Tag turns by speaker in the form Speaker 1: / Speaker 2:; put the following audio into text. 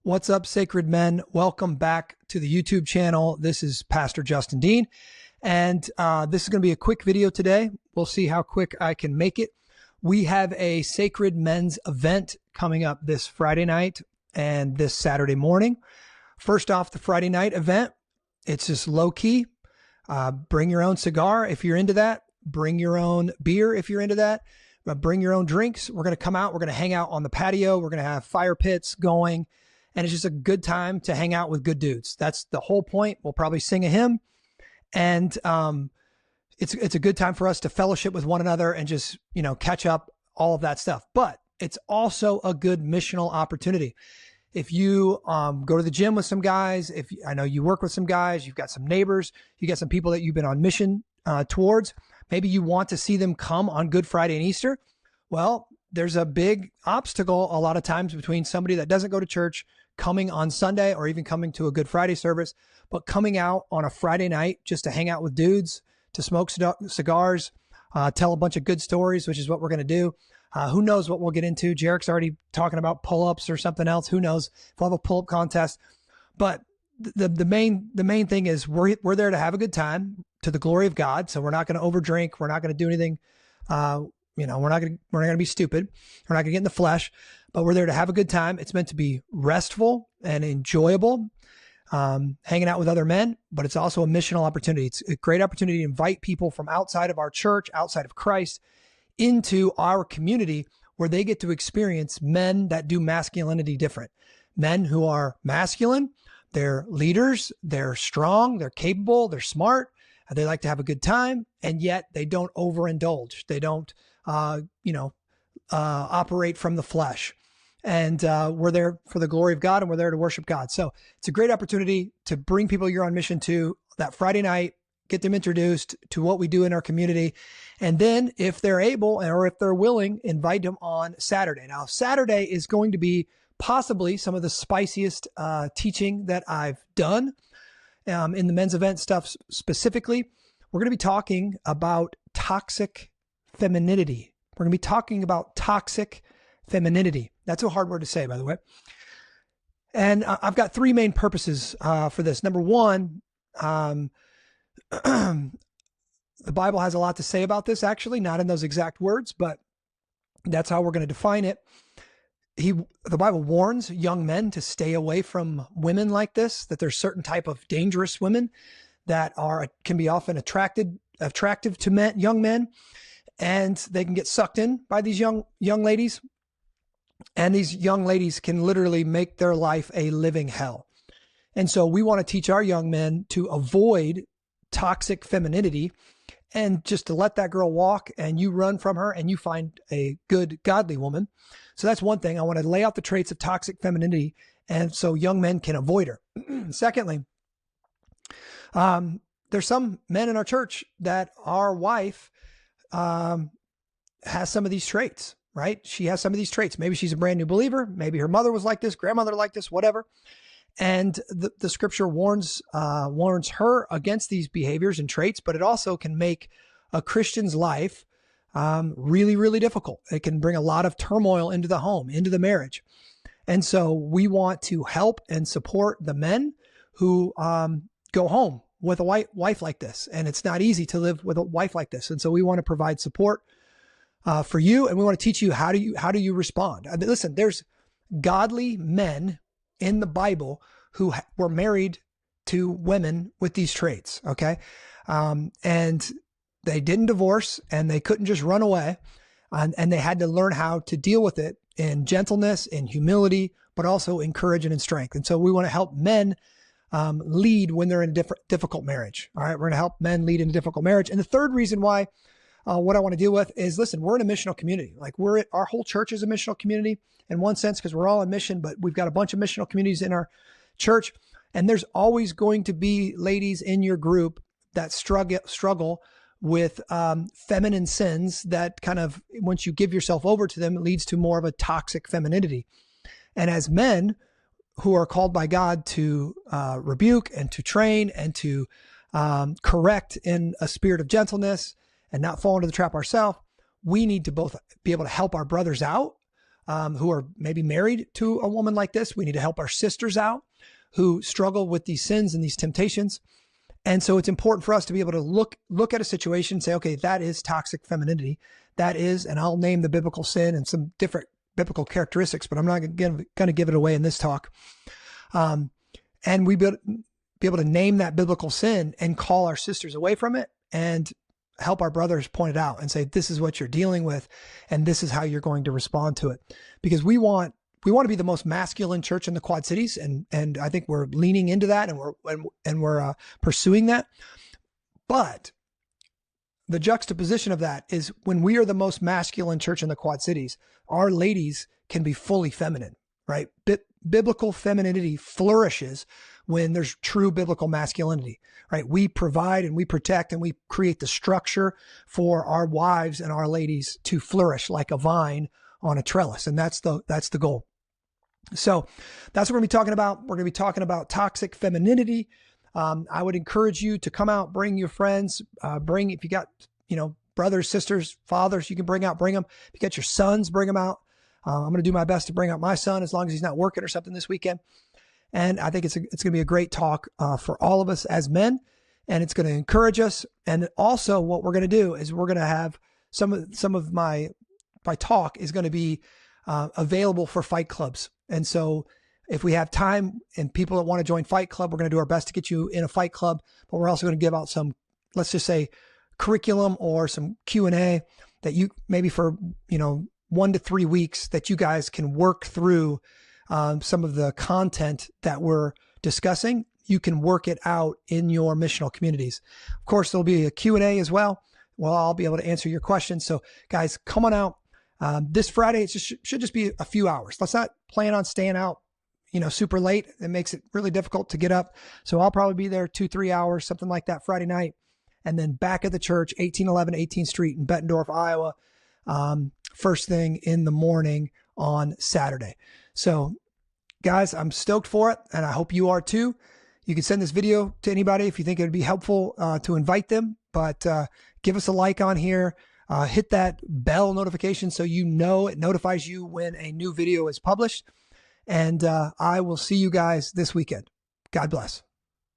Speaker 1: What's up, sacred men? Welcome back to the YouTube channel. This is Pastor Justin Dean, and this is going to be a quick video today. We'll see how quick I can make it. We have a Sacred Men's event coming up this Friday night and this Saturday morning. First off, the Friday night event, it's just low key. Bring your own cigar if you're into that. Bring your own beer if you're into that. Bring your own drinks. We're going to come out. We're going to hang out on the patio. We're going to have fire pits going. And it's just a good time to hang out with good dudes. That's the whole point. We'll probably sing a hymn. And it's a good time for us to fellowship with one another and just, catch up, all of that stuff. But it's also a good missional opportunity. If you go to the gym with some guys, I know you work with some guys, you've got some neighbors, you got some people that you've been on mission towards, maybe you want to see them come on Good Friday and Easter. Well, there's a big obstacle a lot of times between somebody that doesn't go to church coming on Sunday or even coming to a Good Friday service, but coming out on a Friday night just to hang out with dudes, to smoke cigars, tell a bunch of good stories, which is what we're going to do. Who knows what we'll get into? Jarek's already talking about pull-ups or something else. Who knows if we'll have a pull-up contest. But the main thing is we're there to have a good time to the glory of God. So we're not going to overdrink. We're not going to do anything. We're not going to be stupid. We're not going to get in the flesh, but we're there to have a good time. It's meant to be restful and enjoyable, hanging out with other men, but it's also a missional opportunity. It's a great opportunity to invite people from outside of our church, outside of Christ, into our community where they get to experience men that do masculinity different. Men who are masculine, they're leaders, they're strong, they're capable, they're smart, they like to have a good time, and yet they don't overindulge. They don't operate from the flesh. And we're there for the glory of God, and we're there to worship God. So it's a great opportunity to bring people you're on mission to that Friday night, get them introduced to what we do in our community. And then if they're able or if they're willing, invite them on Saturday. Now, Saturday is going to be possibly some of the spiciest teaching that I've done in the men's event stuff specifically. We're going to be talking about toxic femininity. We're going to be talking about toxic femininity. That's a hard word to say, by the way. And I've got three main purposes for this. Number one, the Bible has a lot to say about this, actually, not in those exact words, but that's how we're going to define it. The Bible warns young men to stay away from women like this, that there's certain type of dangerous women that can be often attractive to young men, and they can get sucked in by these young ladies. And these young ladies can literally make their life a living hell. And so we want to teach our young men to avoid toxic femininity and just to let that girl walk, and you run from her and you find a good, godly woman. So that's one thing. I want to lay out the traits of toxic femininity, and so young men can avoid her. Secondly, there's some men in our church that our wife has some of these traits, right? She has some of these traits. Maybe she's a brand new believer. Maybe her mother was like this, grandmother like this, whatever. And the scripture warns her against these behaviors and traits, but it also can make a Christian's life really, really difficult. It can bring a lot of turmoil into the home, into the marriage. And so we want to help and support the men who go home with a wife like this. And it's not easy to live with a wife like this. And so we want to provide support for you, and we want to teach you how do you respond. I mean, listen, there's godly men in the Bible who were married to women with these traits. Okay. And they didn't divorce, and they couldn't just run away, and they had to learn how to deal with it in gentleness, in humility, but also in courage and in strength. And so we want to help men lead when they're in a difficult marriage. All right. We're going to help men lead in a difficult marriage. And the third reason why what I want to deal with is, listen, we're in a missional community. Like our whole church is a missional community in one sense, because we're all on mission, but we've got a bunch of missional communities in our church. And there's always going to be ladies in your group that struggle with feminine sins that kind of, once you give yourself over to them, it leads to more of a toxic femininity. And as men who are called by God to rebuke and to train and to correct in a spirit of gentleness and not fall into the trap ourselves, we need to both be able to help our brothers out who are maybe married to a woman like this. We need to help our sisters out who struggle with these sins and these temptations. And so it's important for us to be able to look at a situation and say, okay, that is toxic femininity. That is, and I'll name the biblical sin and some different biblical characteristics, but I'm not going to give it away in this talk. And we be able to name that biblical sin and call our sisters away from it and help our brothers point it out and say, this is what you're dealing with, and this is how you're going to respond to it. Because we want to be the most masculine church in the Quad Cities, and I think we're leaning into that, and we're pursuing that. But the juxtaposition of that is when we are the most masculine church in the Quad Cities, our ladies can be fully feminine, right? Biblical femininity flourishes when there's true biblical masculinity, right? We provide and we protect and we create the structure for our wives and our ladies to flourish like a vine on a trellis. And that's the goal. So that's what we're going to be talking about. We're going to be talking about toxic femininity. I would encourage you to come out, bring your friends, if you got, brothers, sisters, fathers, you can bring them. If you got your sons, bring them out. I'm going to do my best to bring out my son as long as he's not working or something this weekend. And I think it's going to be a great talk for all of us as men, and it's going to encourage us. And also what we're going to do is we're going to have some of my talk is going to be available for fight clubs. And so if we have time and people that want to join Fight Club, we're going to do our best to get you in a fight club, but we're also going to give out some, let's just say, curriculum or some Q&A that you maybe for, 1 to 3 weeks that you guys can work through some of the content that we're discussing. You can work it out in your missional communities. Of course, there'll be a Q&A as well. Well, I'll be able to answer your questions. So guys, come on out. This Friday, it should just be a few hours. Let's not plan on staying out, super late. It makes it really difficult to get up. So I'll probably be there 2-3 hours, something like that Friday night. And then back at the church, 1811 18th Street in Bettendorf, Iowa, first thing in the morning on Saturday. So guys, I'm stoked for it, and I hope you are too. You can send this video to anybody if you think it would be helpful to invite them, but give us a like on here. Hit that bell notification so it notifies you when a new video is published. And I will see you guys this weekend. God bless.